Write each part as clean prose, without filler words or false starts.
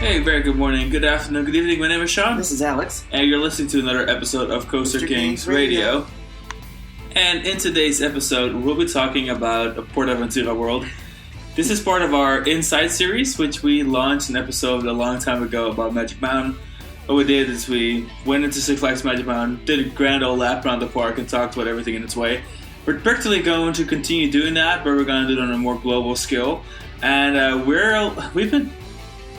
Hey, very good morning, good afternoon, good evening. My name is Sean. This is Alex. And you're listening to another episode of Coaster Kings Radio. And in today's episode, we'll be talking about PortAventura World. This is part of our Inside series, which we launched an episode a long time ago about Magic Mountain. What we did is we went into Six Flags Magic Mountain, did a grand old lap around the park, and talked about everything in its way. We're practically going to continue doing that, but we're going to do it on a more global scale. And we've been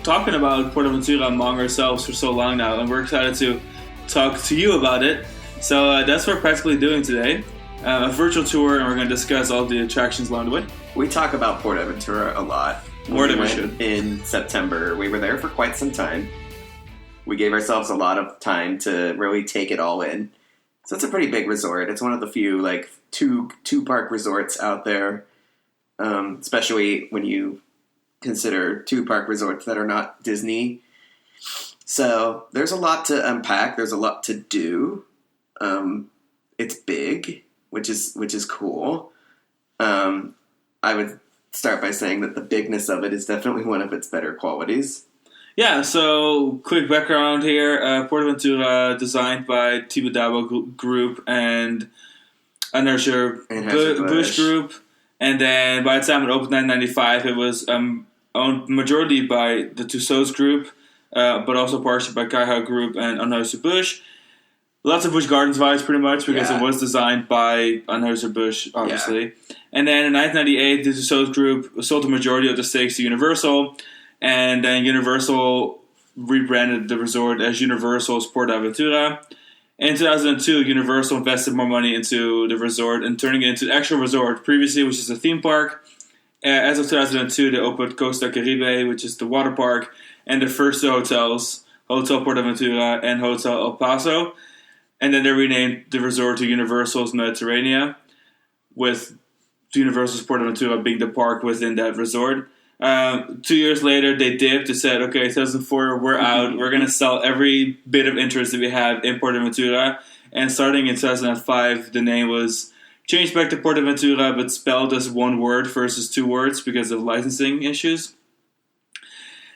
talking about PortAventura among ourselves for so long now, and we're excited to talk to you about it. So that's what we're practically doing today. A virtual tour, and we're going to discuss all the attractions along the way. We talk about PortAventura a lot. More than we should. In September, we were there for quite some time. We gave ourselves a lot of time to really take it all in. So it's a pretty big resort. It's one of the few two park resorts out there, especially when you consider two park resorts that are not Disney. So there's a lot to unpack. There's a lot to do. It's big, which is cool. I would start by saying that the bigness of it is definitely one of its better qualities. Yeah, so quick background here. PortAventura designed by Tibidabo Group and Anheuser-Busch Group. And then by the time it opened in 1995, it was owned majority by the Tussauds Group, but also partially by Kaiha Group and Anheuser-Busch. Lots of Busch Gardens vibes, pretty much, because it was designed by Anheuser-Busch, obviously. Yeah. And then in 1998, the Tussauds Group sold the majority of the stakes to Universal, and then Universal rebranded the resort as Universal's PortAventura. In 2002, Universal invested more money into the resort and turning it into an actual resort. Previously, it was just a theme park. As of 2002, they opened Costa Caribe, which is the water park, and the first two hotels, Hotel PortAventura and Hotel El Paso. And then they renamed the resort to Universal's Mediterranean, with Universal's PortAventura being the park within that resort. 2 years later, they dipped. They said, okay, 2004, we're out. We're going to sell every bit of interest that we have in PortAventura. And starting in 2005, the name was changed back to PortAventura, but spelled as one word versus two words because of licensing issues.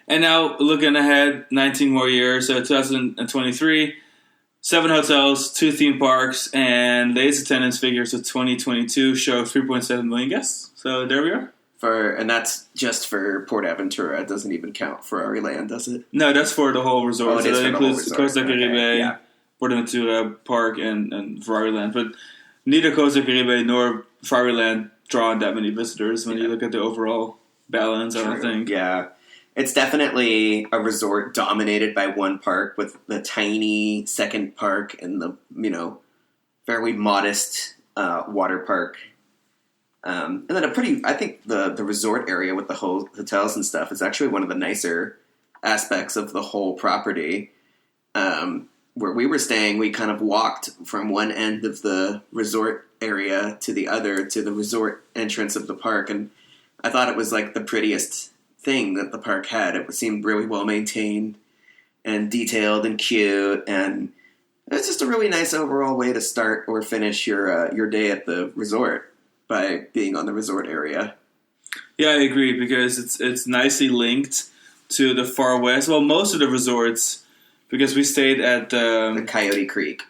And now, looking ahead, 19 more years, 2023, 7 hotels, 2 theme parks, and latest attendance figures of 2022 show 3.7 million guests. So there we are. And that's just for PortAventura. It doesn't even count Ferrari-Land, does it? No, that's for the whole resort. Oh, so that includes Costa Caribe, PortAventura Park, and Ferrari-Land. But neither Costa Caribe nor Ferrari-Land draw that many visitors when you look at the overall balance, I don't think. Yeah. It's definitely a resort dominated by one park, with the tiny second park and the, fairly modest water park. And then I think the resort area with the whole hotels and stuff is actually one of the nicer aspects of the whole property. Where we were staying, we kind of walked from one end of the resort area to the other, to the resort entrance of the park. And I thought it was like the prettiest thing that the park had. It seemed really well maintained and detailed and cute. And it's just a really nice overall way to start or finish your day at the resort, by being on the resort area. Yeah, I agree, because it's nicely linked to the far west. Well, most of the resorts, because we stayed at the Coyote Creek.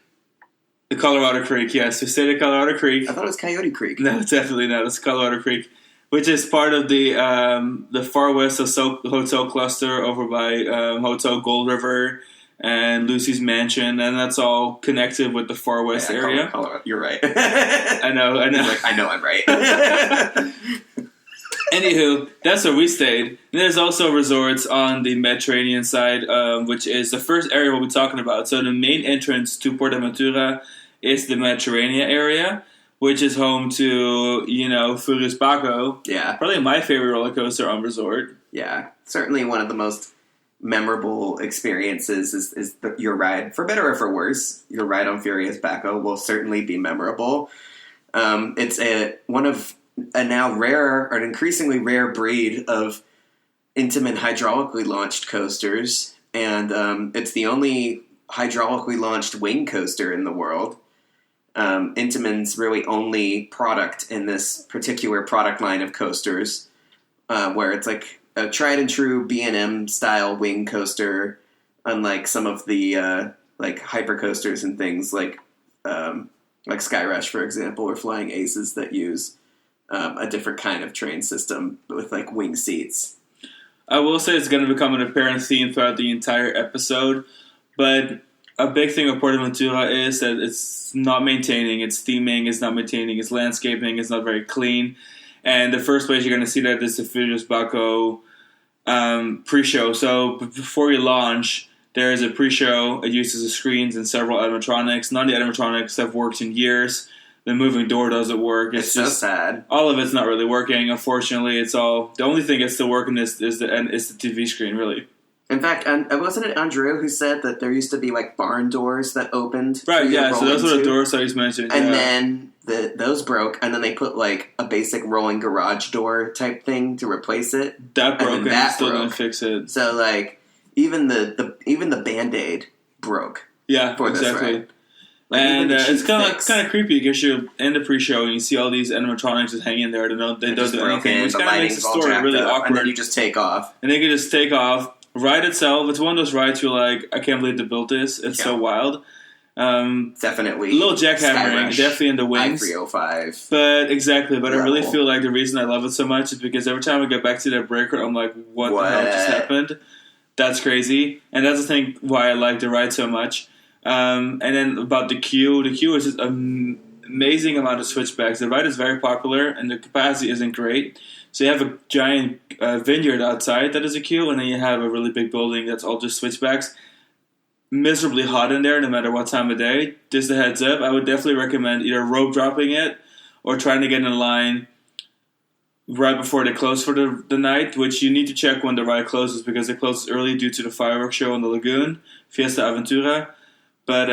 The Colorado Creek, yes. We stayed at Colorado Creek. I thought it was Coyote Creek. No, definitely not. It's Colorado Creek, which is part of the far west hotel cluster over by Hotel Gold River and Lucy's Mansion, and that's all connected with the far west area. Colorado. You're right. I know. I know I'm right. Anywho, that's where we stayed. And there's also resorts on the Mediterranean side, which is the first area we'll be talking about. So the main entrance to PortAventura is the Mediterranean area, which is home to, Furios Baco. Yeah. Probably my favorite roller coaster on resort. Yeah. Certainly one of the most memorable experiences is your ride, for better or for worse. Your ride on Furios Baco will certainly be memorable. It's one of a now rare, or an increasingly rare breed of Intamin hydraulically launched coasters, and it's the only hydraulically launched wing coaster in the world. Intamin's really only product in this particular product line of coasters, where it's like a tried and true B&M style wing coaster, unlike some of the like hyper coasters and things like Sky Rush, for example, or Flying Aces that use a different kind of train system with like wing seats. I will say it's going to become an apparent theme throughout the entire episode, but a big thing of PortAventura is that it's not maintaining its theming, it's not maintaining its landscaping, it's not very clean. And the first place you're going to see that is the Furios Baco pre-show. So before you launch, there is a pre-show. It uses the screens and several animatronics. None of the animatronics have worked in years. The moving door doesn't work. It's just so sad. All of it's not really working. Unfortunately, it's all the only thing that's still working is the TV screen, really. In fact, wasn't it Andrew who said that there used to be like barn doors that opened? Right. Yeah. So those were the doors I just mentioned. And then those broke, and then they put like a basic rolling garage door type thing to replace it. That broke, and that still didn't fix it. So like even the Band-Aid broke. Yeah. For exactly. This ride. Like, and it's kind of creepy because you're in the pre-show and you see all these animatronics just hanging there. They don't do anything, which kind of makes the story really awkward. And then you just take off. And they can just take off. Ride itself, it's one of those rides you're like, I can't believe they built this. It's so wild. Definitely. A little jackhammering, definitely in the wings. I-305. But I really feel like the reason I love it so much is because every time I get back to that breaker, I'm like, what the hell just happened? That's crazy. And that's the thing why I like the ride so much. And then about the queue is just an amazing amount of switchbacks. The ride is very popular and the capacity isn't great. So you have a giant vineyard outside that is a queue, and then you have a really big building that's all just switchbacks. Miserably hot in there no matter what time of day. Just a heads up, I would definitely recommend either rope dropping it or trying to get in line right before they close for the night, which you need to check when the ride closes because it closes early due to the fireworks show on the lagoon, Fiesta Aventura. But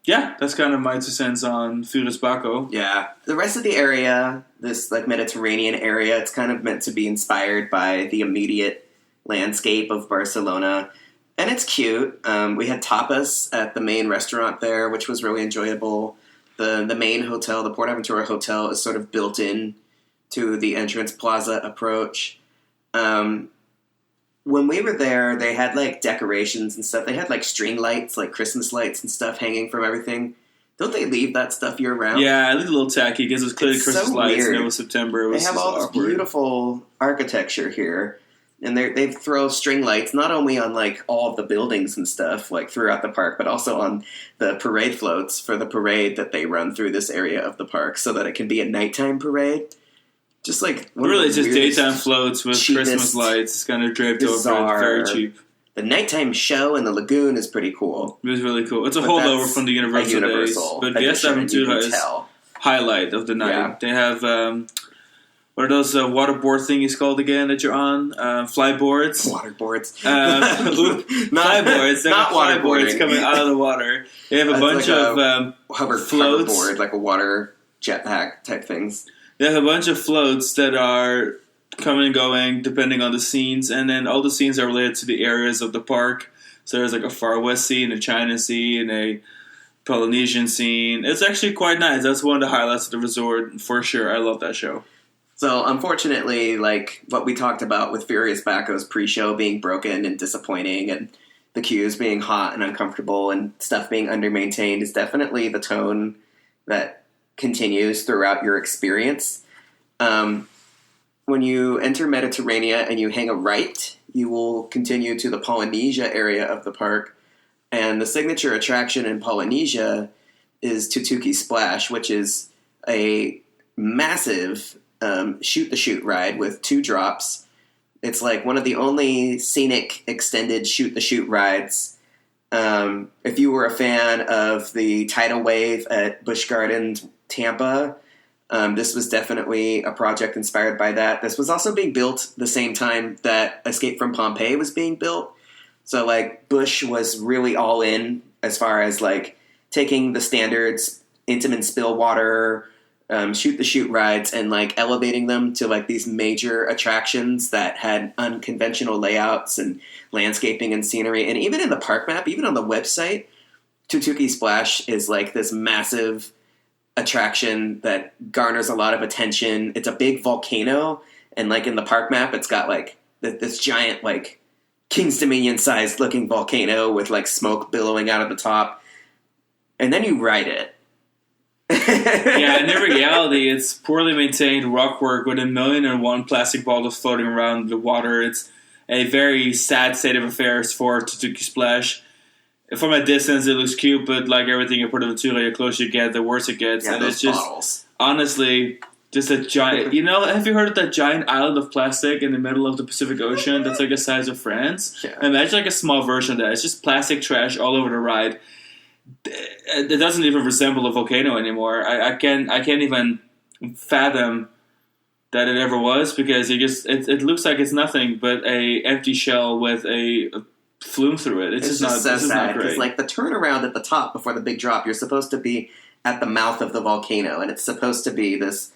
yeah, that's kind of my 2 cents on Furios Baco. Yeah. The rest of the area, this like Mediterranean area, it's kind of meant to be inspired by the immediate landscape of Barcelona. And it's cute. We had tapas at the main restaurant there, which was really enjoyable. The main hotel, the PortAventura Hotel, is sort of built in to the entrance plaza approach. When we were there, they had, like, decorations and stuff. They had, like, string lights, like Christmas lights and stuff hanging from everything. Don't they leave that stuff year-round? Yeah, it looked a little tacky because it was clearly Christmas lights and it was September. They have all this beautiful architecture here. And they throw string lights not only on, like, all of the buildings and stuff, like, throughout the park, but also on the parade floats for the parade that they run through this area of the park so that it can be a nighttime parade. Just like really, just daytime floats with Christmas lights. It's kind of draped over it, very cheap. The nighttime show in the lagoon is pretty cool. It was really cool. It's a holdover from the Universal days, but Fiesta Aventura is highlight of the night. Yeah. They have what are those waterboard thingies called again that you're on? Flyboards. Waterboards. Flyboards. They're not flyboards coming out of the water. They have a bunch of floats, hoverboard, like a water jetpack type things. They have a bunch of floats that are coming and going depending on the scenes, and then all the scenes are related to the areas of the park. So there's like a Far West scene, a China scene, a Polynesian scene. It's actually quite nice. That's one of the highlights of the resort for sure. I love that show. So unfortunately, like what we talked about with Furios Baco's pre-show being broken and disappointing and the queues being hot and uncomfortable and stuff being under-maintained is definitely the tone that continues throughout your experience. When you enter Mediterranean and you hang a right, you will continue to the Polynesia area of the park. And the signature attraction in Polynesia is Tutuki Splash, which is a massive shoot-the-chute ride with 2 drops. It's like one of the only scenic extended shoot-the-chute rides. If you were a fan of the tidal wave at Busch Gardens, Tampa, this was definitely a project inspired by that. This was also being built the same time that Escape from Pompeii was being built. So, like, Busch was really all in as far as, like, taking the standards, Intamin Spill Water, shoot-the-chute rides, and, like, elevating them to, like, these major attractions that had unconventional layouts and landscaping and scenery. And even in the park map, even on the website, Tutuki Splash is, like, this massive attraction that garners a lot of attention. It's a big volcano, and, like, in the park map, it's got, like, this giant, like, King's Dominion-sized looking volcano with, like, smoke billowing out of the top. And then you ride it. Yeah, and in reality, it's poorly maintained rockwork with 1,000,001 plastic bottles floating around the water. It's a very sad state of affairs for Tutuki Splash. From a distance, it looks cute, but like everything in PortAventura, the closer you get, the worse it gets. Yeah, and those it's just, bottles. honestly, just a giant... You know, have you heard of that giant island of plastic in the middle of the Pacific Ocean that's like the size of France? Yeah. Imagine like a small version of that. It's just plastic trash all over the ride. It doesn't even resemble a volcano anymore. I can't even fathom that it ever was, because it looks like it's nothing but a empty shell with a flume through it. It's just so sad, not great. because like the turnaround at the top before the big drop, you're supposed to be at the mouth of the volcano, and it's supposed to be this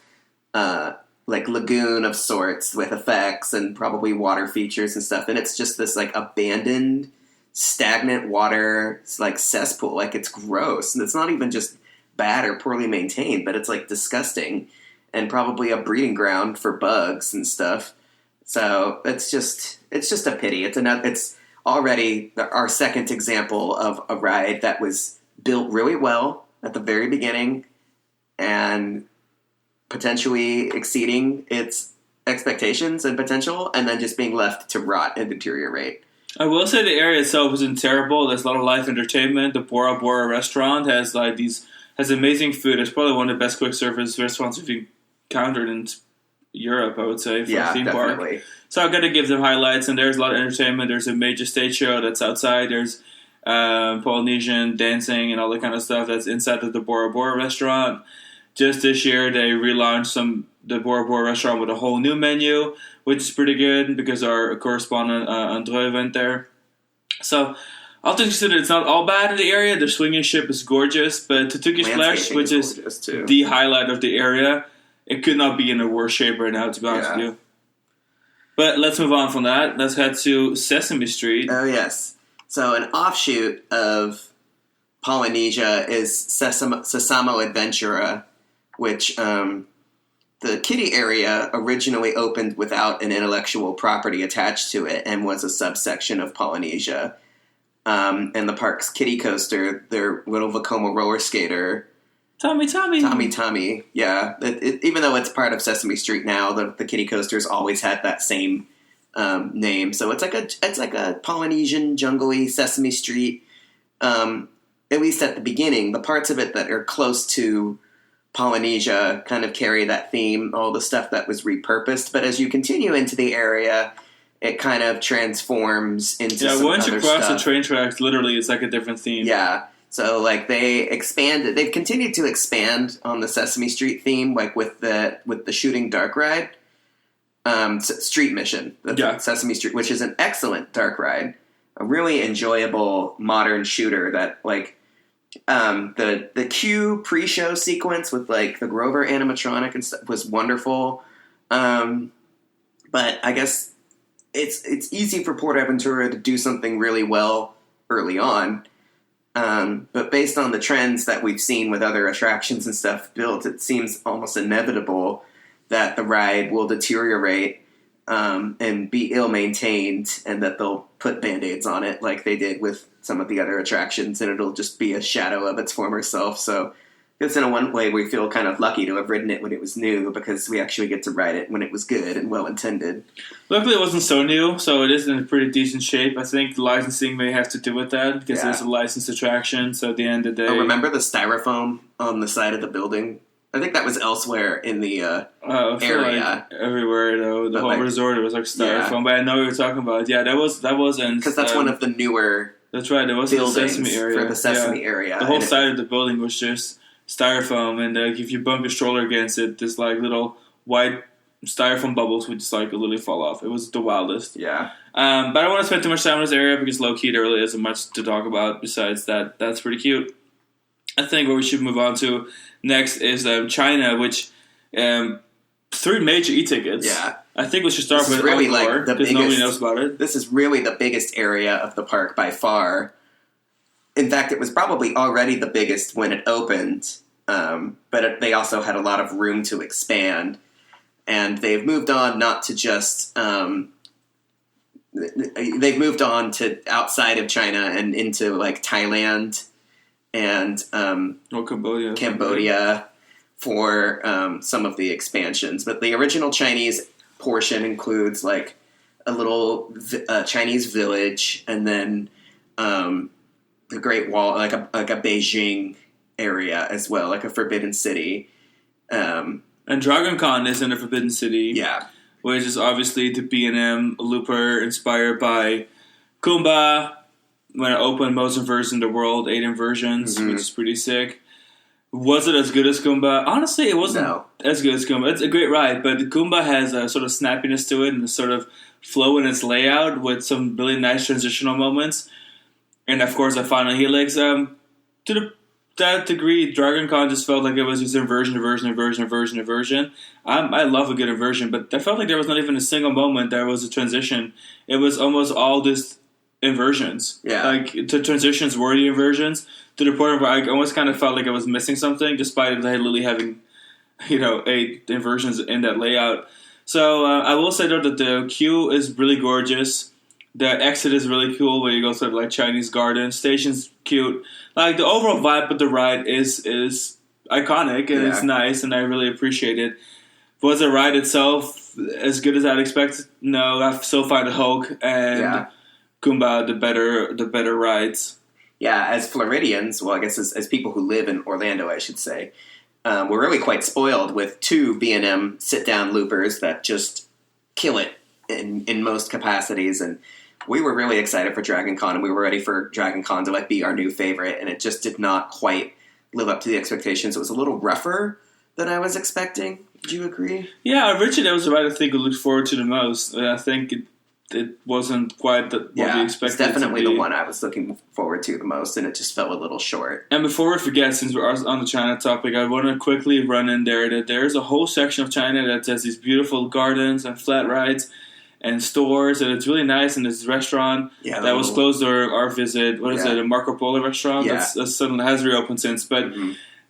like lagoon of sorts with effects and probably water features and stuff, and it's just this like abandoned, stagnant water, it's like cesspool. Like, it's gross, and it's not even just bad or poorly maintained, but it's like disgusting, and probably a breeding ground for bugs and stuff. So it's just a pity. It's already our second example of a ride that was built really well at the very beginning and potentially exceeding its expectations and potential, and then just being left to rot and deteriorate. I will say the area itself isn't terrible. There's a lot of live entertainment. The Bora Bora restaurant has amazing food. It's probably one of the best quick service restaurants we've encountered in Europe, I would say, for a theme definitely. park. So I've got to give them highlights, and there's a lot of entertainment. There's a major stage show that's outside. There's Polynesian dancing and all that kind of stuff that's inside of the Bora Bora restaurant. Just this year, they relaunched the Bora Bora restaurant with a whole new menu, which is pretty good because our correspondent Andre went there. So I'll just consider it's not all bad in the area. The swinging ship is gorgeous, but Tutuki Splash, which is the highlight of the area, it could not be in a worse shape right now, to be honest with you. But let's move on from that. Let's head to Sesame Street. Oh, yes. So an offshoot of Polynesia is Sesamo Adventura, which the kiddie area originally opened without an intellectual property attached to it and was a subsection of Polynesia. And the park's kiddie coaster, their little Vekoma roller skater, Tommy, yeah. Even though it's part of Sesame Street now, the kiddie coasters always had that same name. So it's like a Polynesian, jungly Sesame Street. At least at the beginning, the parts of it that are close to Polynesia kind of carry that theme, all the stuff that was repurposed. But as you continue into the area, it kind of transforms into some other stuff. Yeah, once you cross the train tracks, literally, it's like a different theme. Yeah. So, like, they've continued to expand on the Sesame Street theme, like with the Shooting Dark ride, Street Mission, Sesame Street, which is an excellent dark ride, a really enjoyable modern shooter that, like, the Q pre-show sequence with, like, the Grover animatronic and stuff was wonderful. But I guess it's easy for PortAventura to do something really well early on. But based on the trends that we've seen with other attractions and stuff built, it seems almost inevitable that the ride will deteriorate and be ill-maintained, and that they'll put Band-Aids on it like they did with some of the other attractions, and it'll just be a shadow of its former self. So it's in one way we feel kind of lucky to have ridden it when it was new, because we actually get to ride it when it was good and well-intended. Luckily, it wasn't so new, so it is in a pretty decent shape. I think the licensing may have to do with that, because it's a licensed attraction, so at the end of the day... Oh, remember the styrofoam on the side of the building? I think that was elsewhere in the area. Like everywhere, though. The whole resort, it was like styrofoam. But I know what you're talking about. Yeah, that wasn't... Because that's one of the newer... That's right, there was the Sesame area. For the Sesame area. The whole side of the building was just styrofoam, and if you bump your stroller against it, this like little white styrofoam bubbles would just like literally fall off. It was the wildest. Yeah. But I don't want to spend too much time in this area, because low-key there really isn't much to talk about besides that. That's pretty cute. I think what we should move on to next is China, which 3 major e-tickets. Yeah. I think we should start with really outdoor, because nobody knows about it. This is really the biggest area of the park by far. In fact, it was probably already the biggest when it opened, but they also had a lot of room to expand. And they've moved on not to just they've moved on to outside of China and into like Thailand and Cambodia for some of the expansions. But the original Chinese portion includes like a little Chinese village, and then the Great Wall, like a Beijing area as well, like a Forbidden City. And Dragon Con is in a Forbidden City. Yeah. Which is obviously the B&M looper inspired by Kumba when it opened most inversions in the world, 8 inversions, which is pretty sick. Was it as good as Kumba? Honestly, it wasn't as good as Kumba. It's a great ride, but Kumba has a sort of snappiness to it and a sort of flow in its layout with some really nice transitional moments. And of course, the final helix. To that degree, Dragon Con just felt like it was just inversion. I love a good inversion, but I felt like there was not even a single moment there was a transition. It was almost all just inversions. Yeah. Like, the transitions were the inversions, to the point where I almost kind of felt like I was missing something, despite literally having, 8 inversions in that layout. So I will say, though, that the queue is really gorgeous. The exit is really cool, where you go through like Chinese garden. Station's cute. Like, the overall vibe of the ride is iconic, and it's nice, and I really appreciate it. Was the ride itself as good as I'd expect? No, I still find Hulk and Kumba the better rides. Yeah, as Floridians, well, I guess as people who live in Orlando, I should say, we're really quite spoiled with 2 B&M sit-down loopers that just kill it in most capacities, and we were really excited for Dragon Con, and we were ready for Dragon Con to be our new favorite, and it just did not quite live up to the expectations. It was a little rougher than I was expecting. Do you agree? Yeah, originally that was the ride I think we looked forward to the most. I think it wasn't quite what we expected. It's definitely the one I was looking forward to the most, and it just fell a little short. And before we forget, since we're on the China topic, I want to quickly run in there that there's a whole section of China that has these beautiful gardens and flat rides and stores, and it's really nice. And this restaurant that was closed during our visit. What is it? A Marco Polo restaurant? Yeah. That's suddenly has reopened since. But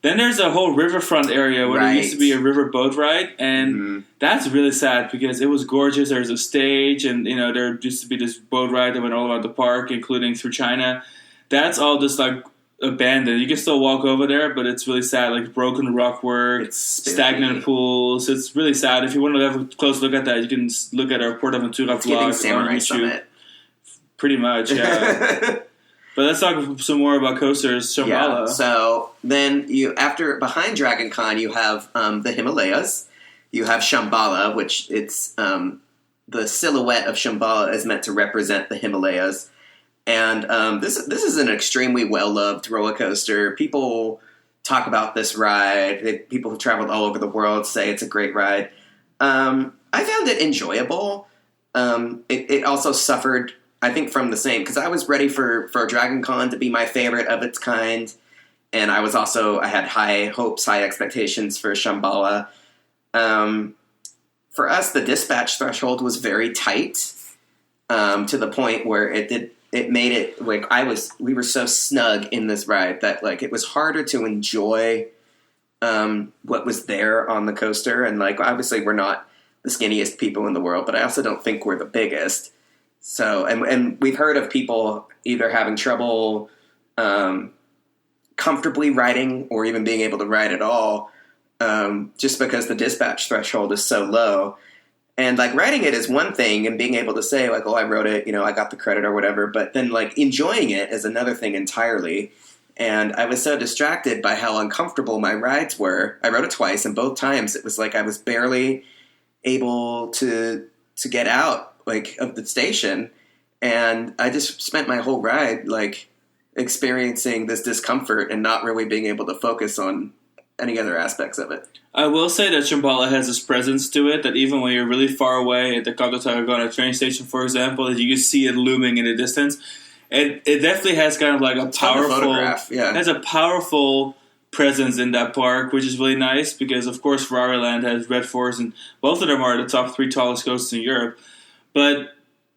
then there's a whole riverfront area where there used to be a river boat ride, and that's really sad because it was gorgeous. There's a stage, and there used to be this boat ride that went all around the park, including through China. That's all just like abandoned. You can still walk over there, but it's really sad. Like broken rockwork, stagnant pools. It's really sad. If you want to have a close look at that, you can look at our PortAventura vlog on YouTube. Summit. Pretty much, yeah. But let's talk some more about coasters. Shambhala. Yeah. So then behind Dragon Con, you have the Himalayas. You have Shambhala, which it's the silhouette of Shambhala is meant to represent the Himalayas. And this is an extremely well-loved roller coaster. People talk about this ride. People who traveled all over the world say it's a great ride. I found it enjoyable. It also suffered, I think, from the same, because I was ready for Dragon Con to be my favorite of its kind. And I had high hopes, high expectations for Shambhala. For us, the dispatch threshold was very tight, to the point where it made it like we were so snug in this ride that like it was harder to enjoy what was there on the coaster. And like obviously we're not the skinniest people in the world, but I also don't think we're the biggest. So and we've heard of people either having trouble comfortably riding or even being able to ride at all, just because the dispatch threshold is so low. And, like, writing it is one thing, and being able to say, like, oh, I wrote it, I got the credit or whatever. But then, like, enjoying it is another thing entirely. And I was so distracted by how uncomfortable my rides were. I wrote it twice, and both times it was like I was barely able to get out, like, of the station. And I just spent my whole ride, like, experiencing this discomfort and not really being able to focus on any other aspects of it. I will say that Shambhala has this presence to it that even when you're really far away at the Kanto Tarragona train station, for example, that you can see it looming in the distance. It definitely has kind of like a powerful presence in that park, which is really nice because, of course, Ferrari Land has Red Force, and both of them are the top 3 tallest coasters in Europe. But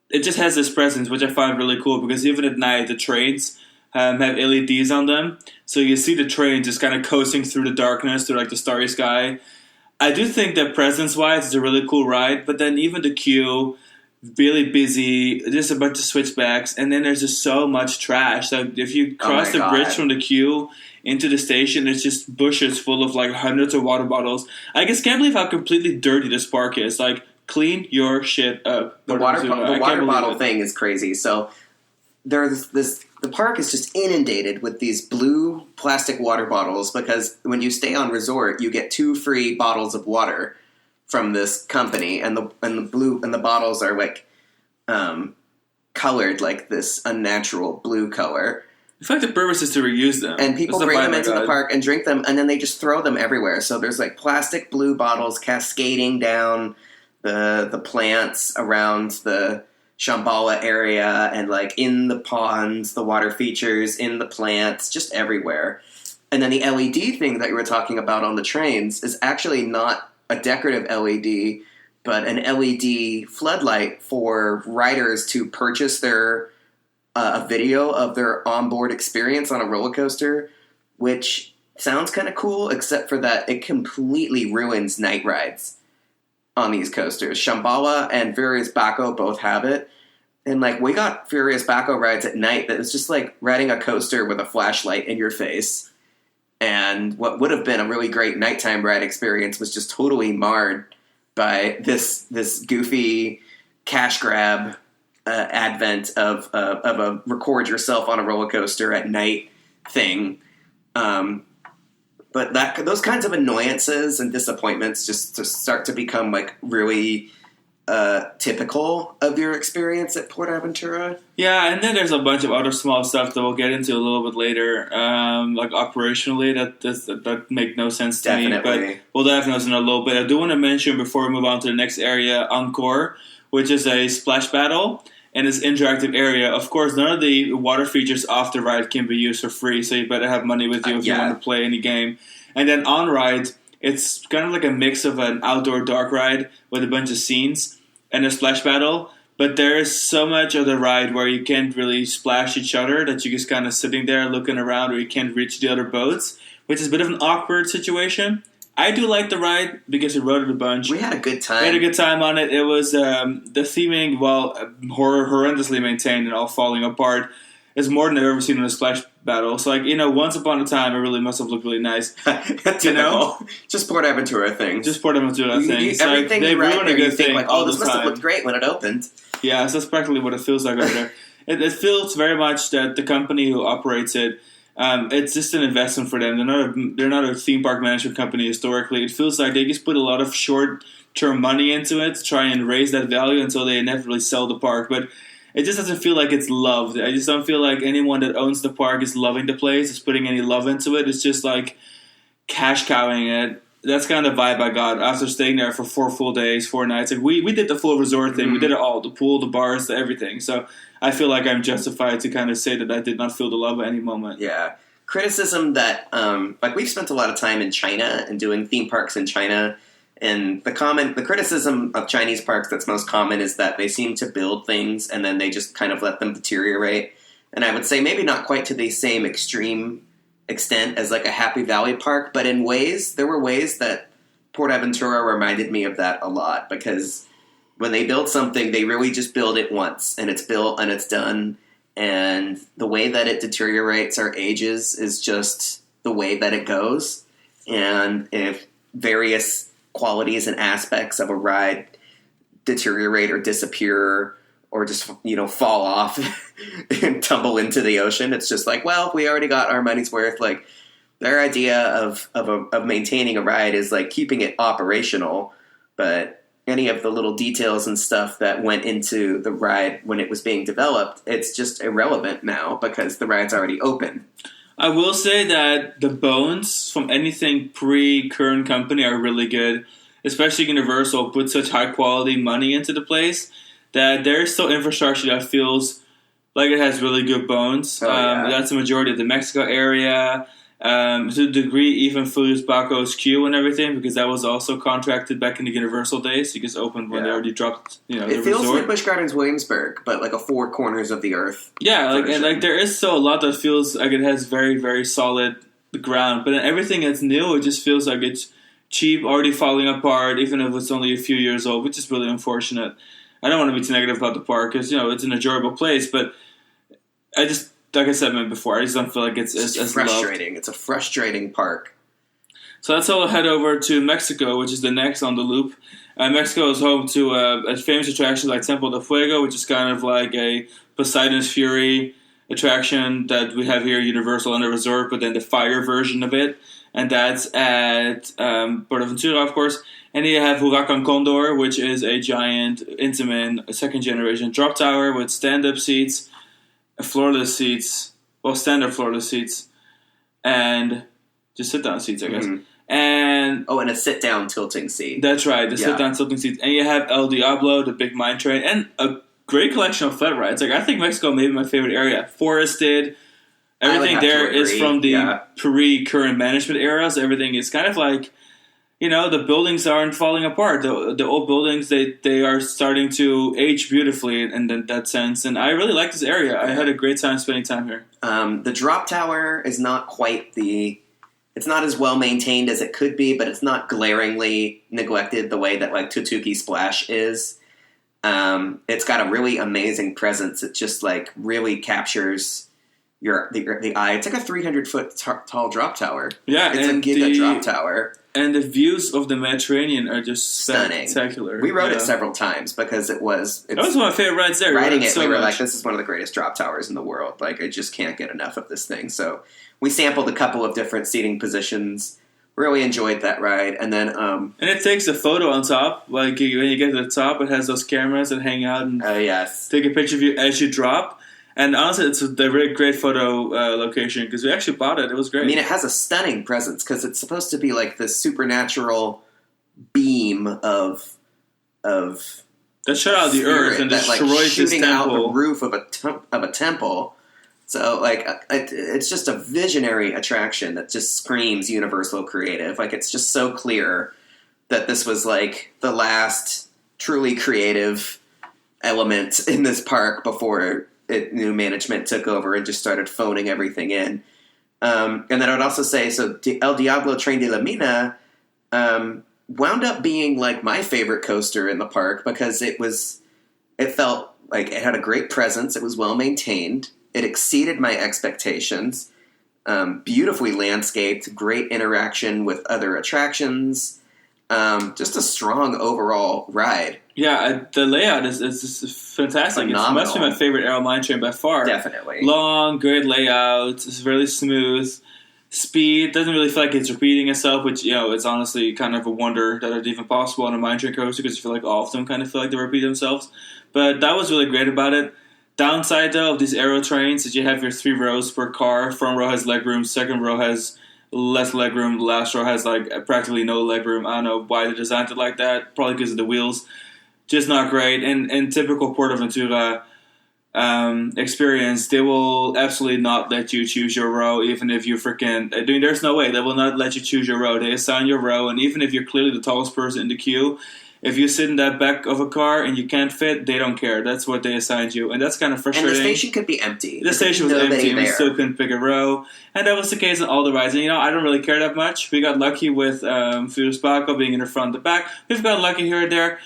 it just has this presence, which I find really cool because even at night, the trains have LEDs on them, so you see the train just kind of coasting through the darkness through like the starry sky. I do think that presence-wise, it's a really cool ride, but then even the queue, really busy, just a bunch of switchbacks, and then there's just so much trash. Like if you cross the bridge from the queue into the station, it's just bushes full of like hundreds of water bottles. I just can't believe how completely dirty this park is. Like, clean your shit up. The water bottle thing is crazy. So there's this. The park is just inundated with these blue plastic water bottles because when you stay on resort, you get 2 free bottles of water from this company, and the bottles are like colored like this unnatural blue color. In fact, the purpose is to reuse them, and people bring them into the park and drink them, and then they just throw them everywhere. So there's like plastic blue bottles cascading down the plants around the Shambhala area, and like in the ponds, the water features, in the plants, just everywhere. And then the LED thing that you were talking about on the trains is actually not a decorative LED, but an LED floodlight for riders to purchase their a video of their onboard experience on a roller coaster, which sounds kind of cool, except for that it completely ruins night rides on these coasters. Shambhala and Furios Baco both have it. And like we got Furios Baco rides at night that was just like riding a coaster with a flashlight in your face. And what would have been a really great nighttime ride experience was just totally marred by this goofy cash grab advent of a record yourself on a roller coaster at night thing. But those kinds of annoyances and disappointments just start to become like really typical of your experience at PortAventura. Yeah, and then there's a bunch of other small stuff that we'll get into a little bit later, like operationally that make no sense to me. But we'll dive into in a little bit. I do want to mention before we move on to the next area, Encore, which is a splash battle and this interactive area. Of course, none of the water features off the ride can be used for free, so you better have money with you if you want to play any game. And then on ride, it's kind of like a mix of an outdoor dark ride with a bunch of scenes and a splash battle, but there is so much of the ride where you can't really splash each other that you're just kind of sitting there looking around or you can't reach the other boats, which is a bit of an awkward situation. I do like the ride because we rode it a bunch. We had a good time. We had a good time on it. It was the theming, horrendously maintained and all falling apart. It's more than I've ever seen in a splash battle. So, like, once upon a time, it really must have looked really nice. Just PortAventura things. Just PortAventura things. Everything they ruin a good thing. Like, this must have looked great when it opened. Yeah, so that's practically what it feels like over there. It feels very much that the company who operates it, it's just an investment for them. They're not a theme park management company historically. It feels like they just put a lot of short-term money into it to try and raise that value until they inevitably sell the park. But it just doesn't feel like it's loved. I just don't feel like anyone that owns the park is loving the place, is putting any love into it. It's just like cash cowing it. That's kind of the vibe I got after staying there for 4 full days, 4 nights. Like we did the full resort thing. Mm-hmm. We did it all, the pool, the bars, everything. So I feel like I'm justified to kind of say that I did not feel the love at any moment. Yeah. Criticism that, we've spent a lot of time in China and doing theme parks in China. And the criticism of Chinese parks that's most common is that they seem to build things and then they just kind of let them deteriorate. And I would say maybe not quite to the same extreme extent as like a Happy Valley park, but there were ways that PortAventura reminded me of that a lot, because when they build something, they really just build it once, and it's built and it's done. And the way that it deteriorates or ages is just the way that it goes. And if various qualities and aspects of a ride deteriorate or disappear or just fall off and tumble into the ocean, it's just like, well, we already got our money's worth. Like, their idea of maintaining a ride is like keeping it operational, but any of the little details and stuff that went into the ride when it was being developed, it's just irrelevant now because the ride's already open. I will say that the bones from anything pre-current company are really good, especially Universal put such high quality money into the place that there's still infrastructure that feels like it has really good bones. That's the majority of the Mexico area. To a degree, even Furios Baco's queue and everything, because that was also contracted back in the Universal days. You just opened when they already dropped, the resort. It feels like Busch Gardens Williamsburg, but like a 4 corners of the earth. Yeah, like there is still a lot that feels like it has very, very solid ground. But then everything that's new, it just feels like it's cheap, already falling apart, even if it's only a few years old, which is really unfortunate. I don't want to be too negative about the park because, it's an enjoyable place, but I just, like I said before, I just don't feel like it's as frustrating. loved. It's a frustrating park. So let's all head over to Mexico, which is the next on the loop. Mexico is home to a famous attraction like Temple de Fuego, which is kind of like a Poseidon's Fury attraction that we have here at Universal and a resort, but then the fire version of it. And that's at PortAventura, of course. And then you have Huracan Condor, which is a giant, intimate, second-generation drop tower with stand-up seats, stand-up floorless seats, and just sit-down seats, I guess. Mm-hmm. And a sit-down tilting seat. That's right, the sit-down tilting seats. And you have El Diablo, the big mine train, and a great collection of flat rides. Like, I think Mexico may be my favorite area. Forested. Everything there is from the pre-current management era, so everything is kind of like, the buildings aren't falling apart. The old buildings, they are starting to age beautifully in that sense. And I really like this area. I had a great time spending time here. The drop tower is not quite it's not as well maintained as it could be, but it's not glaringly neglected the way that like Tutuki Splash is. It's got a really amazing presence. It just like really captures the eye. It's like a 300-foot tall drop tower. Yeah, it's a giga drop tower. And the views of the Mediterranean are just stunning, spectacular. We rode it several times because that was one of my favorite rides there. Riding it, we were like, this is one of the greatest drop towers in the world. Like, I just can't get enough of this thing. So we sampled a couple of different seating positions. Really enjoyed that ride, and then and it takes a photo on top. Like when you get to the top, it has those cameras that hang out and take a picture of you as you drop. And honestly, it's a really great photo location because we actually bought it. It was great. I mean, it has a stunning presence because it's supposed to be like this supernatural beam of that shot out of the earth and that, destroys like, shooting this out temple. the roof of a temple. So, like, it's just a visionary attraction that just screams Universal Creative. Like, it's just so clear that this was like the last truly creative element in this park before new management took over and just started phoning everything in. And then I would also say, so El Diablo Tren de la Mina wound up being like my favorite coaster in the park because it felt like it had a great presence. It was well maintained. It exceeded my expectations. Beautifully landscaped, great interaction with other attractions. Just a strong overall ride. Yeah, the layout is fantastic. It must be my favorite Aero Mine Train by far. Definitely. Long, great layout. It's really smooth. Speed doesn't really feel like it's repeating itself, which, it's honestly kind of a wonder that it's even possible on a mine train coaster because you feel like all of them kind of feel like they repeat themselves. But that was really great about it. Downside, though, of these aero trains is you have your 3 rows per car. Front row has legroom. Second row has less legroom. The last row has like practically no legroom. I don't know why they designed it like that. Probably because of the wheels. Just not great. And in typical PortAventura experience, they will absolutely not let you choose your row, even if you there's no way. They will not let you choose your row. They assign your row, and even if you're clearly the tallest person in the queue, if you sit in that back of a car and you can't fit, they don't care. That's what they assigned you. And that's kind of frustrating. And the station could be empty. The station was empty and we still couldn't pick a row. And that was the case on all the rides. And, I don't really care that much. We got lucky with Furios Baco being in the front and the back. We've got lucky here and there.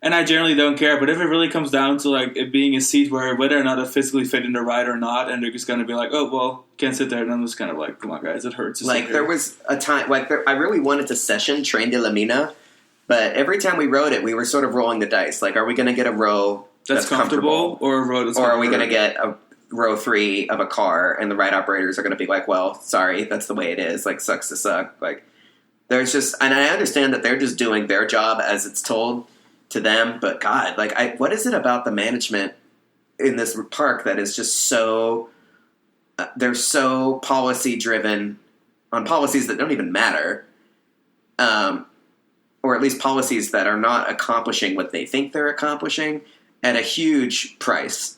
And I generally don't care. But if it really comes down to like it being a seat where whether or not it physically fit in the ride or not, and they're just going to be like, oh, well, can't sit there. And I'm just kind of like, come on, guys, it hurts. Like there was a time, I really wanted to session Tren de la Mina. But every time we rode it, we were sort of rolling the dice. Like, are we going to get a row that's comfortable? Or a row that's Or are we going to get a row 3 of a car and the ride operators are going to be like, well, sorry, that's the way it is. Like, sucks to suck. Like, there's just... And I understand that they're just doing their job as it's told to them. But, God, like, what is it about the management in this park that is just so... they're so policy-driven on policies that don't even matter. Or at least policies that are not accomplishing what they think they're accomplishing at a huge price.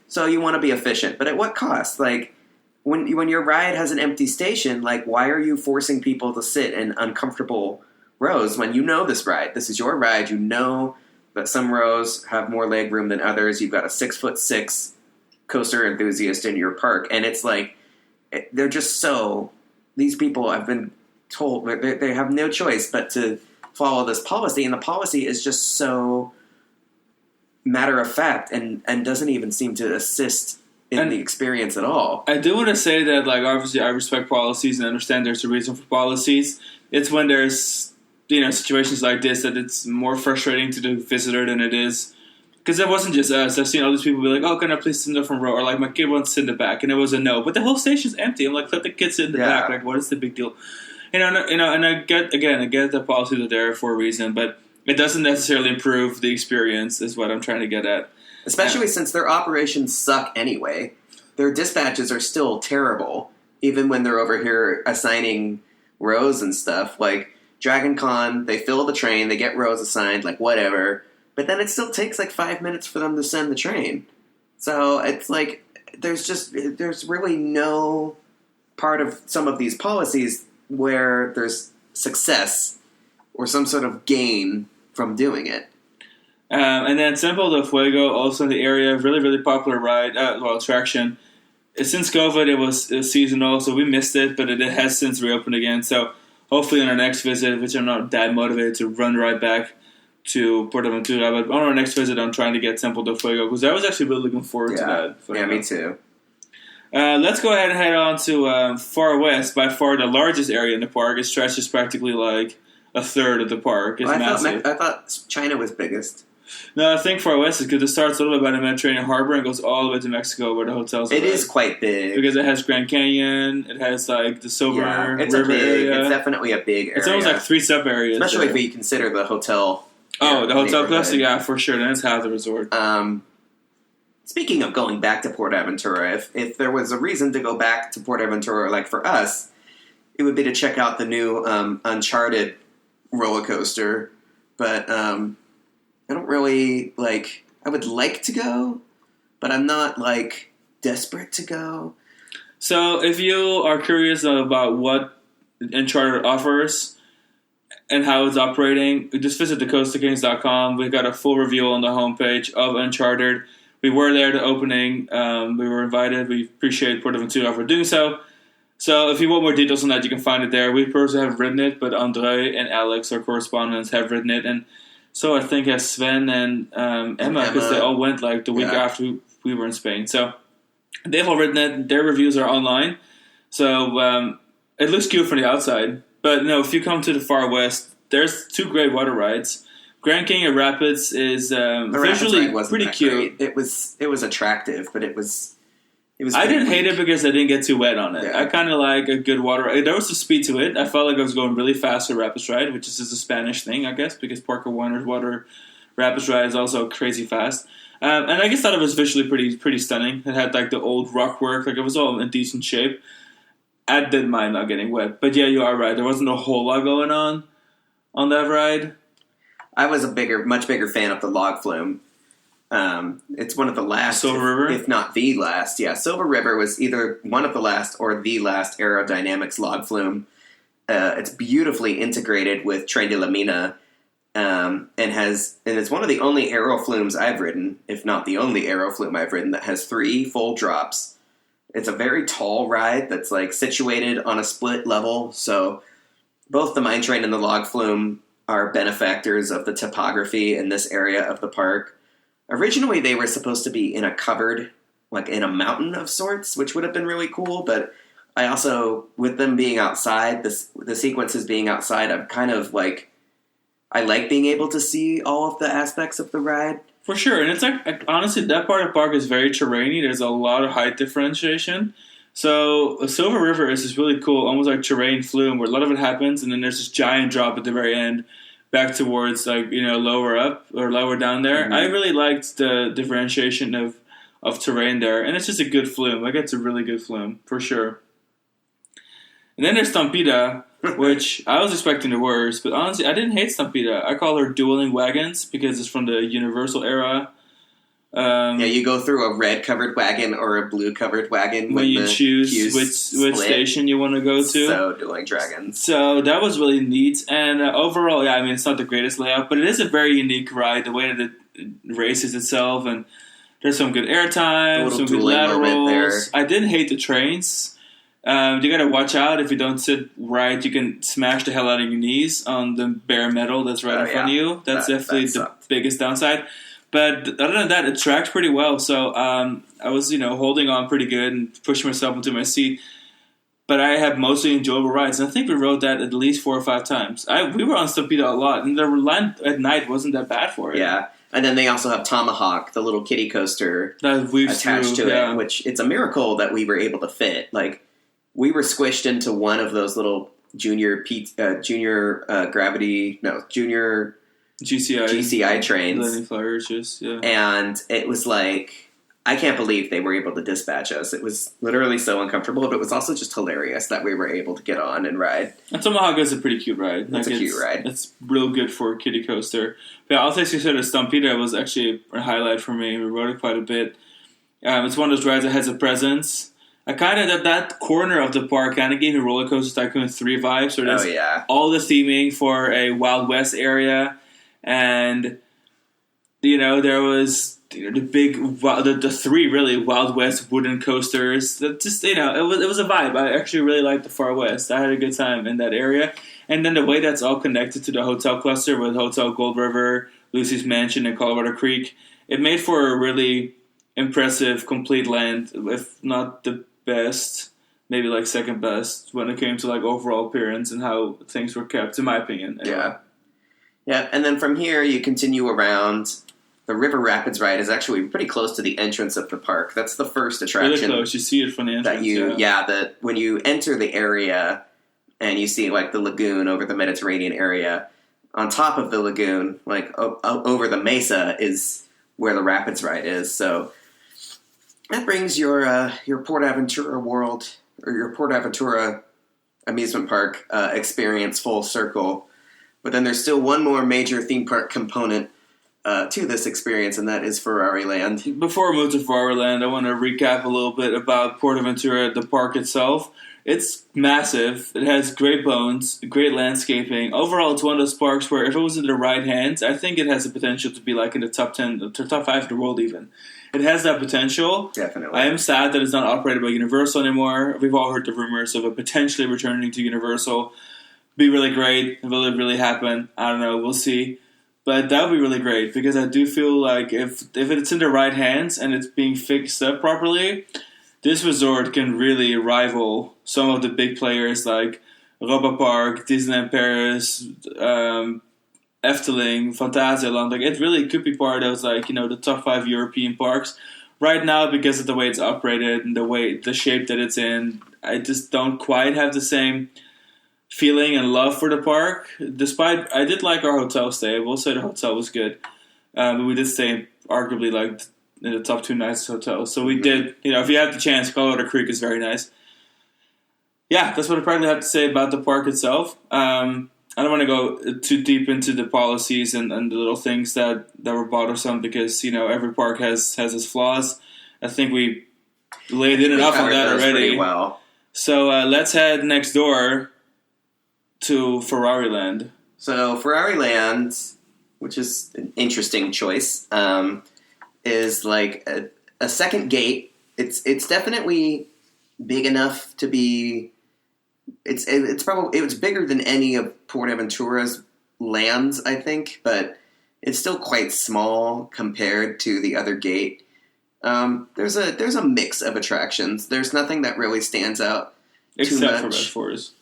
So you want to be efficient, but at what cost? Like, when your ride has an empty station, like, why are you forcing people to sit in uncomfortable rows when you know this ride? This is your ride. You know that some rows have more leg room than others. You've got a 6'6" coaster enthusiast in your park, and it's like they're just so. These people have been told they have no choice but to follow this policy, and the policy is just so matter of fact and doesn't even seem to assist in the experience at all. I do want to say that, like, obviously I respect policies and understand there's a reason for policies. It's when there's, situations like this that it's more frustrating to the visitor than it is. Because it wasn't just us. I've seen all these people be like, "Oh, can I please sit in the front row?" Or like, "My kid wants to sit in the back," and it was a no. But the whole station's empty. I'm like, "Let the kid sit in the back." Like, what is the big deal? And I get the policies are there for a reason, but it doesn't necessarily improve the experience. Is what I'm trying to get at. Especially since their operations suck anyway. Their dispatches are still terrible, even when they're over here assigning rows and stuff. Like, Dragon Con, they fill the train, they get rows assigned, like, whatever. But then it still takes, like, 5 minutes for them to send the train. So it's like, there's really no part of some of these policies where there's success or some sort of gain from doing it. And then Temple de Fuego, also in the area, really, really popular ride, attraction. Since COVID, it was seasonal, so we missed it, but it has since reopened again. So hopefully on our next visit, which I'm not that motivated to run right back to PortAventura, but on our next visit, I'm trying to get Temple de Fuego, because I was actually really looking forward to that. Yeah, me too. Let's go ahead and head on to Far West, by far the largest area in the park. It stretches practically like a third of the park. It's massive. I thought China was biggest. No, I think Far West is because it starts a little bit by the Mediterranean Harbor and goes all the way to Mexico where the hotels are. It is quite big. Because it has Grand Canyon, it has like the Silver River area. It's definitely a big area. It's almost like 3 sub-areas. Especially if you consider the hotel. Oh, the hotel cluster? Yeah, for sure. Then it's half the resort. Speaking of going back to PortAventura, if there was a reason to go back to PortAventura, like for us, it would be to check out the new Uncharted roller coaster. But I don't really, I would like to go, but I'm not, desperate to go. So if you are curious about what Uncharted offers and how it's operating, just visit thecoastalkings.com. We've got a full review on the homepage of Uncharted. We were there at the opening. We were invited. We appreciate PortAventura for doing so. So if you want more details on that, you can find it there. We personally haven't ridden it, but Andre and Alex, our correspondents, have ridden it. And so I think as Sven and Emma, because they all went the week after we were in Spain. So they've all ridden it. Their reviews are online. So it looks cute from the outside. But no, if you come to the Far West, there's 2 great water rides. Grand Canyon Rapids is visually pretty cute. Great. It was attractive, but it was I didn't hate it because I didn't get too wet on it. Yeah. I kind of like a good water ride. There was some speed to it. I felt like I was going really fast with Rapids Ride, which is just a Spanish thing, I guess, because Parker Warner's water Rapids Ride is also crazy fast. And I just thought it was visually pretty stunning. It had the old rock work. It was all in decent shape. I didn't mind not getting wet. But yeah, you are right. There wasn't a whole lot going on that ride. I was much bigger fan of the log flume. It's one of the last, Silver River? if not the last. Yeah, Silver River was either one of the last or the last aerodynamics log flume. It's beautifully integrated with Tren de la Mina, and it's one of the only aero flumes I've ridden, if not the only aero flume I've ridden, that has 3 full drops. It's a very tall ride that's situated on a split level, so both the mine train and the log flume are benefactors of the topography in this area of the park. Originally, they were supposed to be in a covered, in a mountain of sorts, which would have been really cool, but I also, with them being outside, the sequences being outside, I'm kind of I like being able to see all of the aspects of the ride. For sure, and it's honestly, that part of the park is very terrainy. There's a lot of height differentiation. So Silver River is this really cool, almost like terrain flume, where a lot of it happens, and then there's this giant drop at the very end, back towards lower up or lower down there. Mm-hmm. I really liked the differentiation of terrain there, and it's just a good flume. It's a really good flume for sure. And then there's Stampida, which I was expecting the worst, but honestly, I didn't hate Stampida. I call her dueling wagons because it's from the Universal era. You go through a red-covered wagon or a blue-covered wagon when you choose which station you want to go to. So, dueling dragons. So, that was really neat. And overall, it's not the greatest layout, but it is a very unique ride, the way that it races itself, and there's some good airtime, some good laterals. I didn't hate the trains. You gotta watch out. If you don't sit right, you can smash the hell out of your knees on the bare metal that's right in front of you. That's definitely the biggest downside. But other than that, it tracked pretty well. So I was, holding on pretty good and pushing myself into my seat. But I had mostly enjoyable rides. And I think we rode that at least 4 or 5 times. We were on Stampede a lot. And the line at night wasn't that bad for it. Yeah. And then they also have Tomahawk, the little kiddie coaster that we've attached to it, which it's a miracle that we were able to fit. Like, we were squished into one of those little junior GCI trains. And it was like, I can't believe they were able to dispatch us. It was literally so uncomfortable, but it was also just hilarious that we were able to get on and ride. And Tomahawk is a pretty cute ride. It's a cute ride. It's real good for a kiddie coaster. But yeah, I'll say the Stampede was actually a highlight for me. We rode it quite a bit. It's one of those rides that has a presence. I kind of, that corner of the park kind of gave me Roller Coaster Tycoon 3 vibes. So there's all the theming for a Wild West area. And, there was the 3 really Wild West wooden coasters. That just, it was a vibe. I actually really liked the Far West. I had a good time in that area. And then the way that's all connected to the hotel cluster with Hotel Gold River, Lucy's Mansion, and Colorado Creek, it made for a really impressive, complete land, if not the best, maybe like second best when it came to like overall appearance and how things were kept, in my opinion. Anyway. Yeah, and then from here you continue around. The River Rapids ride is actually pretty close to the entrance of the park. That's the first attraction. Really close. You see it from the entrance. When you enter the area and you see like the lagoon over the Mediterranean area, on top of the lagoon, like over the mesa, is where the Rapids ride is. So that brings your PortAventura World or your PortAventura amusement park experience full circle. But then there's still one more major theme park component to this experience, and that is Ferrari Land. Before we move to Ferrari Land, I want to recap a little bit about PortAventura, the park itself. It's massive. It has great bones, great landscaping. Overall, it's one of those parks where if it was in the right hands, I think it has the potential to be like in the top 10, the top 5 of the world even. It has that potential. Definitely. I am sad that it's not operated by Universal anymore. We've all heard the rumors of it potentially returning to Universal. Be really great. Will it really happen? I don't know. We'll see. But that would be really great because I do feel like if it's in the right hands and it's being fixed up properly, this resort can really rival some of the big players like Europa Park, Disneyland Paris, Efteling, Phantasialand. Like, it really could be part of the top 5 European parks. Right now, because of the way it's operated and the shape that it's in, I just don't quite have the same feeling and love for the park. Despite, I did like our hotel stay. We'll say the hotel was good. But we did stay arguably in the top 2 nicest hotels. So we did, if you have the chance, Colorado Creek is very nice. Yeah, that's what I probably have to say about the park itself. I don't want to go too deep into the policies and the little things that were bothersome because, every park has its flaws. I think we laid in enough on that already. Pretty well. So let's head next door to Ferrari Land. So Ferrari Land, which is an interesting choice, is like a second gate. It's definitely big enough to be. It's bigger than any of PortAventura's lands, I think, but it's still quite small compared to the other gate. There's a mix of attractions. There's nothing that really stands out. Except for Red Forest.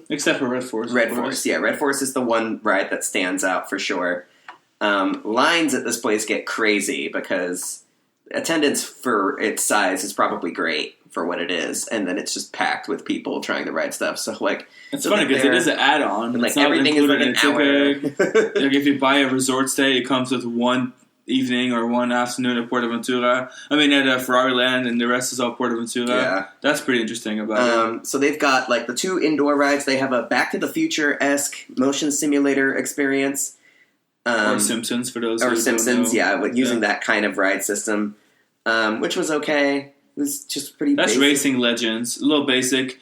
Except for Red Forest. Red Forest, yeah. Red Forest is the one ride that stands out for sure. Lines at this place get crazy because attendance for its size is probably great for what it is, and then it's just packed with people trying to ride stuff. So it's funny because it is an add-on. And everything is like an hour. If you buy a resort stay, it comes with one evening or one afternoon at PortAventura. At Ferrari Land, and the rest is all PortAventura. Yeah. That's pretty interesting about it. So they've got the 2 indoor rides. They have a Back to the Future-esque motion simulator experience. Or Simpsons, for those who Simpsons, don't know. Using that kind of ride system, which was okay. It was just pretty That's basic. Racing Legends. A little basic.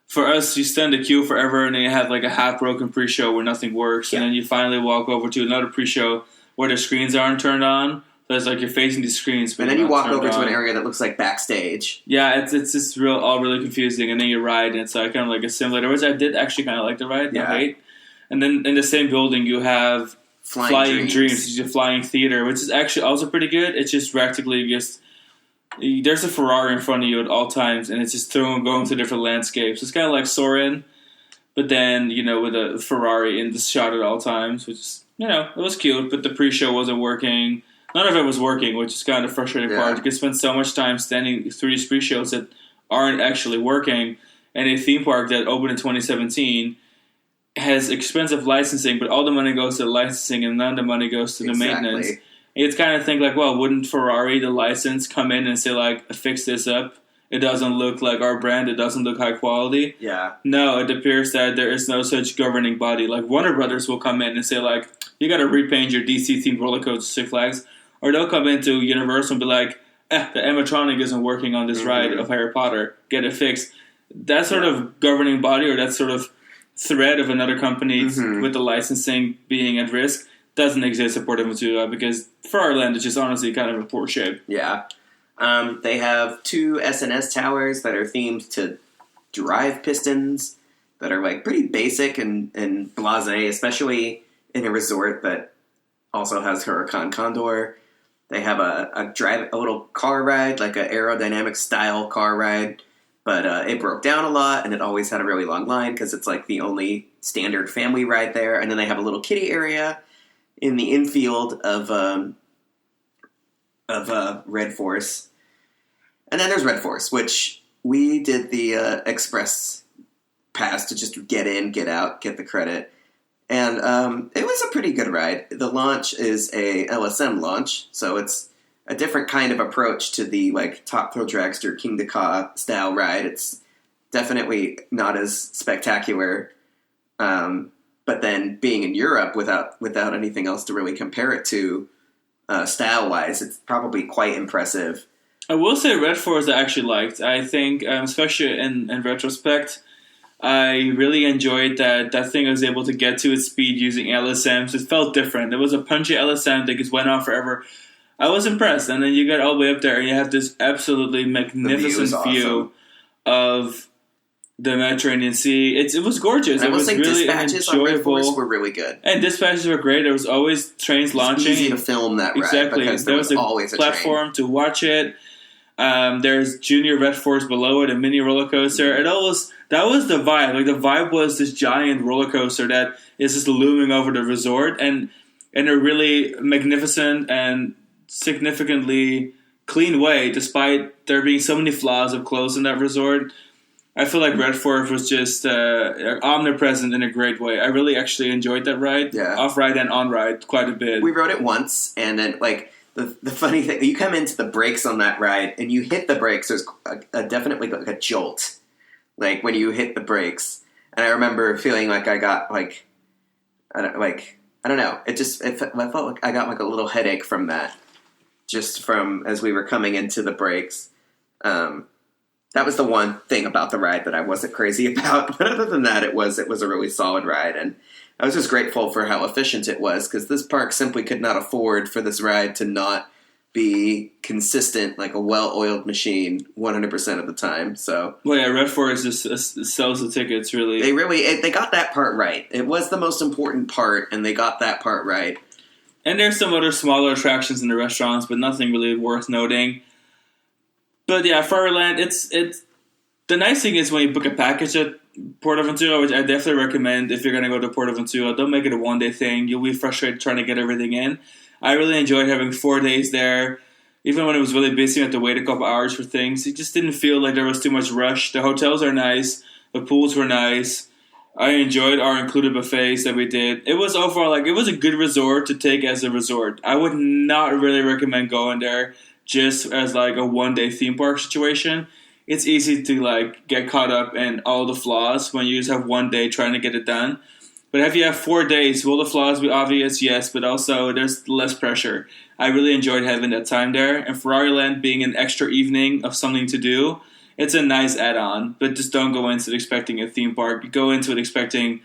For us, you stand in the queue forever, and then you have a half-broken pre-show where nothing works, and then you finally walk over to another pre-show where the screens aren't turned on. So it's you're facing these screens, but and then you walk over to an area that looks like backstage. Yeah, it's just all really confusing, and then you ride, and it's kind of like a simulator, which I did actually kind of like the ride, not hate. And then in the same building, you have Flying Dreams. It's a flying theater, which is actually also pretty good. It's just practically just there's a Ferrari in front of you at all times, and it's just going through different landscapes. It's kind of like Soarin', but then with a Ferrari in the shot at all times, which is it was cute. But the pre-show wasn't working. None of it was working, which is kind of the frustrating part. You can spend so much time standing through these pre-shows that aren't actually working, and a theme park that opened in 2017 has expensive licensing, but all the money goes to the licensing and none of the money goes to the maintenance. It's kind of think like, well, wouldn't Ferrari, the license, come in and say like, fix this up? It doesn't look like our brand. It doesn't look high quality. Yeah. No, it appears that there is no such governing body. Like Warner Brothers will come in and say like, you got to repaint your DC themed roller coaster Six Flags, or they'll come into Universal and be like, the animatronic isn't working on this ride of Harry Potter. Get it fixed. That sort of governing body, or that sort of threat of another company with the licensing being at risk, doesn't exist at PortAventura because Ferrari is just honestly kind of in poor shape. Yeah. They have 2 SNS towers that are themed to drive pistons that are like pretty basic and blasé, especially in a resort that also has Huracan Condor. They have a little car ride, like an aerodynamic style car ride, but it broke down a lot and it always had a really long line because it's like the only standard family ride there. And then they have a little kiddie area in the infield of Red Force. And then there's Red Force, which we did the express pass to just get in, get out, get the credit. And it was a pretty good ride. The launch is a LSM launch, so it's a different kind of approach to the like Top Thrill Dragster King Ka style ride. It's definitely not as spectacular. But then being in Europe without anything else to really compare it to, style-wise, it's probably quite impressive. I will say Red Force I actually liked. I think, especially in retrospect, I really enjoyed that thing I was able to get to its speed using LSMs. It felt different. It was a punchy LSM that just went on forever. I was impressed. And then you get all the way up there and you have this absolutely magnificent view of the Mediterranean Sea. It was gorgeous. And it was really dispatches enjoyable. On Red Force were really good. And dispatches were great. There was always trains launching. It's easy to film that ride. Exactly. Because there was always a platform to watch it. There's Junior Red Force below it, a mini roller coaster. That was the vibe. Like the vibe was this giant roller coaster that is just looming over the resort, and in a really magnificent and significantly clean way, despite there being so many flaws up close in that resort. I feel like Red Force was just omnipresent in a great way. I really actually enjoyed that ride, off ride and on ride, quite a bit. We rode it once, and then like. The funny thing, you come into the brakes on that ride, and you hit the brakes, there's definitely like a jolt, like when you hit the brakes. And I remember feeling like I got I don't know, I felt like I got like a little headache from that, just from as we were coming into the brakes. That was the one thing about the ride that I wasn't crazy about, but other than that, it was a really solid ride, and I was just grateful for how efficient it was, because this park simply could not afford for this ride to not be consistent, like a well-oiled machine, 100% of the time. So, well, yeah, Red Force just sells the tickets, really. They got that part right. It was the most important part, and they got that part right. And there's some other smaller attractions in the restaurants, but nothing really worth noting. But yeah, Fireland, it's the nice thing is when you book a package at PortAventura, which I definitely recommend if you're going to go to PortAventura, don't make it a one-day thing. You'll be frustrated trying to get everything in. I really enjoyed having 4 days there. Even when it was really busy, you had to wait a couple hours for things. It just didn't feel like there was too much rush. The hotels are nice. The pools were nice. I enjoyed our included buffets that we did. It was overall, it was a good resort to take as a resort. I would not really recommend going there just as a one-day theme park situation. It's easy to get caught up in all the flaws when you just have 1 day trying to get it done. But if you have 4 days, will the flaws be obvious? Yes, but also there's less pressure. I really enjoyed having that time there. And Ferrariland being an extra evening of something to do, it's a nice add-on. But just don't go into it expecting a theme park. Go into it expecting,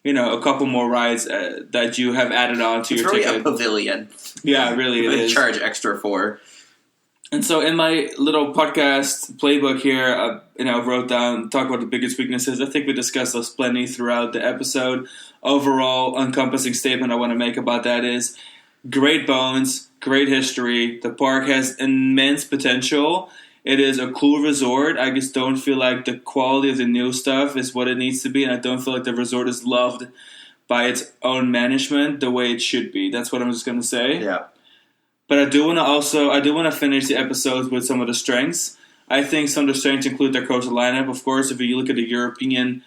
a couple more rides that you have added on to your ticket. It's really a pavilion. Yeah, really it is. They charge extra for. And so in my little podcast playbook here, wrote down, talk about the biggest weaknesses. I think we discussed those plenty throughout the episode. Overall, encompassing statement I want to make about that is great bones, great history. The park has immense potential. It is a cool resort. I just don't feel like the quality of the new stuff is what it needs to be, and I don't feel like the resort is loved by its own management the way it should be. That's what I'm just going to say. Yeah. But I do want to finish the episodes with some of the strengths. I think some of the strengths include their coaster lineup. Of course, if you look at the European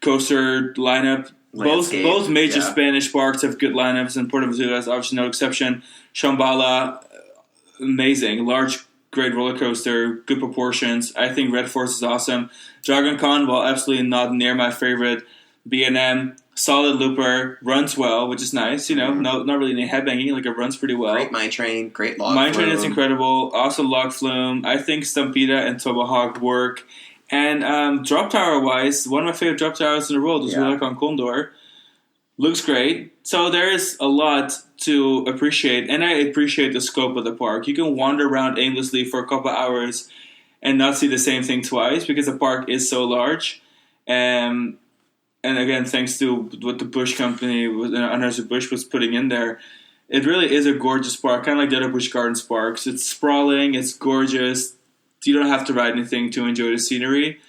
coaster lineup, both major Spanish parks have good lineups, and PortAventura is obviously no exception. Shambhala, amazing, large, great roller coaster, good proportions. I think Red Force is awesome. Dragon Con, while absolutely not near my favorite, B&M. Solid looper, runs well, which is nice. Not really any headbanging, like it runs pretty well. Great Mine Train, great log Mine flume. Train is incredible. Also log flume. I think Stampede and Tomahawk work. And drop tower wise, one of my favorite drop towers in the world is Wilacon Condor. Looks great. So there is a lot to appreciate, and I appreciate the scope of the park. You can wander around aimlessly for a couple hours and not see the same thing twice because the park is so large. And again, thanks to what the Busch company, Anheuser-Busch, was putting in there, it really is a gorgeous park, kind of like the other Busch Gardens parks. It's sprawling, it's gorgeous. You don't have to ride anything to enjoy the scenery.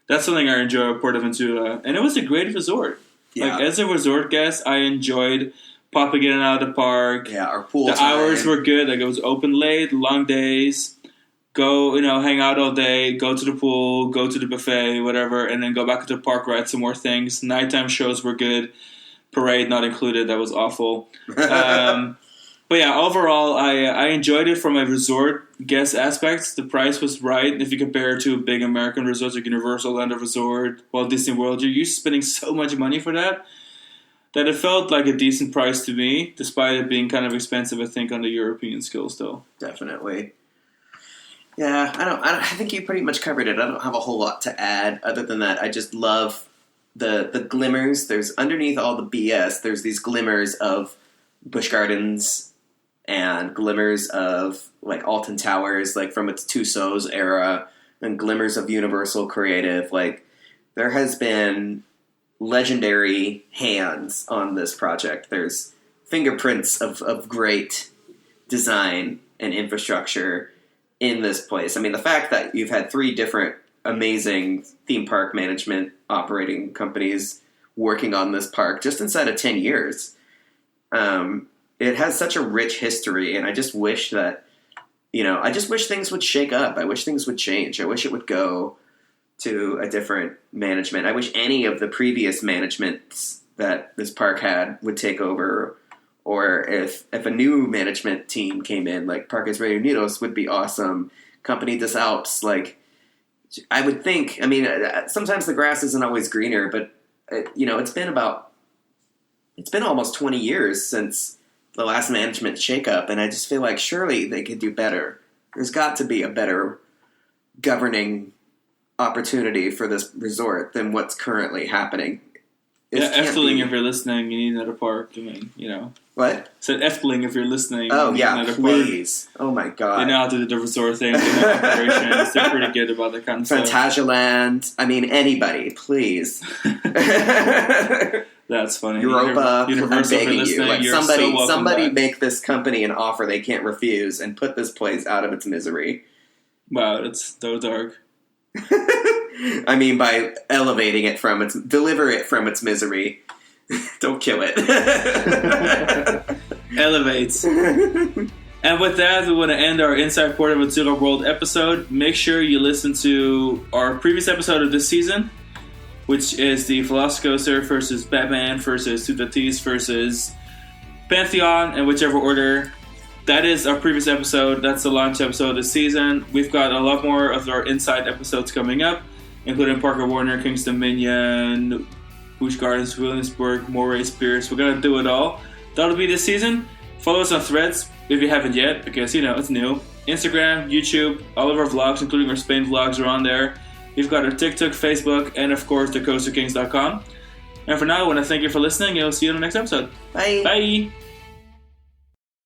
That's something I enjoy at PortAventura. And it was a great resort. Yeah. Like, as a resort guest, I enjoyed popping in and out of the park. Yeah, our pool The time. hours were good. Like, it was open late, long days. Go, hang out all day, go to the pool, go to the buffet, whatever, and then go back to the park, ride some more things. Nighttime shows were good. Parade not included. That was awful. But yeah, overall, I enjoyed it from a resort guest aspect. The price was right. If you compare it to big American resorts like Universal, Orlando Resort, Walt Disney World, you're used to spending so much money for that it felt like a decent price to me, despite it being kind of expensive, I think, on the European scale still. Definitely. Yeah, I think you pretty much covered it. I don't have a whole lot to add other than that. I just love the glimmers. There's underneath all the BS, there's these glimmers of Busch Gardens and glimmers of like Alton Towers, like from its Tussauds era, and glimmers of Universal Creative. Like there has been legendary hands on this project. There's fingerprints of great design and infrastructure in this place. I mean, the fact that you've had 3 different amazing theme park management operating companies working on this park just inside of 10 years. It has such a rich history, and I just wish that, I just wish things would shake up. I wish things would change. I wish it would go to a different management. I wish any of the previous managements that this park had would take over, or if a new management team came in, like Parques Reunidos would be awesome. Company des Alpes, like, I would think, sometimes the grass isn't always greener, but, it's been almost 20 years since the last management shakeup, and I just feel like surely they could do better. There's got to be a better governing opportunity for this resort than what's currently happening. Efteling, if you're listening, you need another park. What? Said Efteling, if you're listening. Oh, yeah, please. Park. Oh, my God. They know how to do the resort thing. They know operations. They're pretty good about that kind of stuff. Fantasialand. Anybody, please. That's funny. Europa, Universal, I'm begging you. Like, somebody back. make this company an offer they can't refuse and put this place out of its misery. Wow, that's so dark. By elevating it deliver it from its misery. Don't kill it. Elevates. And with that, we want to end our Inside PortAventura World episode. Make sure you listen to our previous episode of this season, which is the Velocicoaster versus Batman versus Tutatis versus Pantheon, in whichever order. That is our previous episode. That's the launch episode of the season. We've got a lot more of our Inside episodes coming up, including Parker Warner, King's Dominion, Busch Gardens, Williamsburg, Moray, Spears. We're going to do it all. That'll be this season. Follow us on Threads if you haven't yet, because, it's new. Instagram, YouTube, all of our vlogs, including our Spain vlogs, are on there. We've got our TikTok, Facebook, and, of course, thecoasterkings.com. And for now, I want to thank you for listening, and we'll see you in the next episode. Bye. Bye.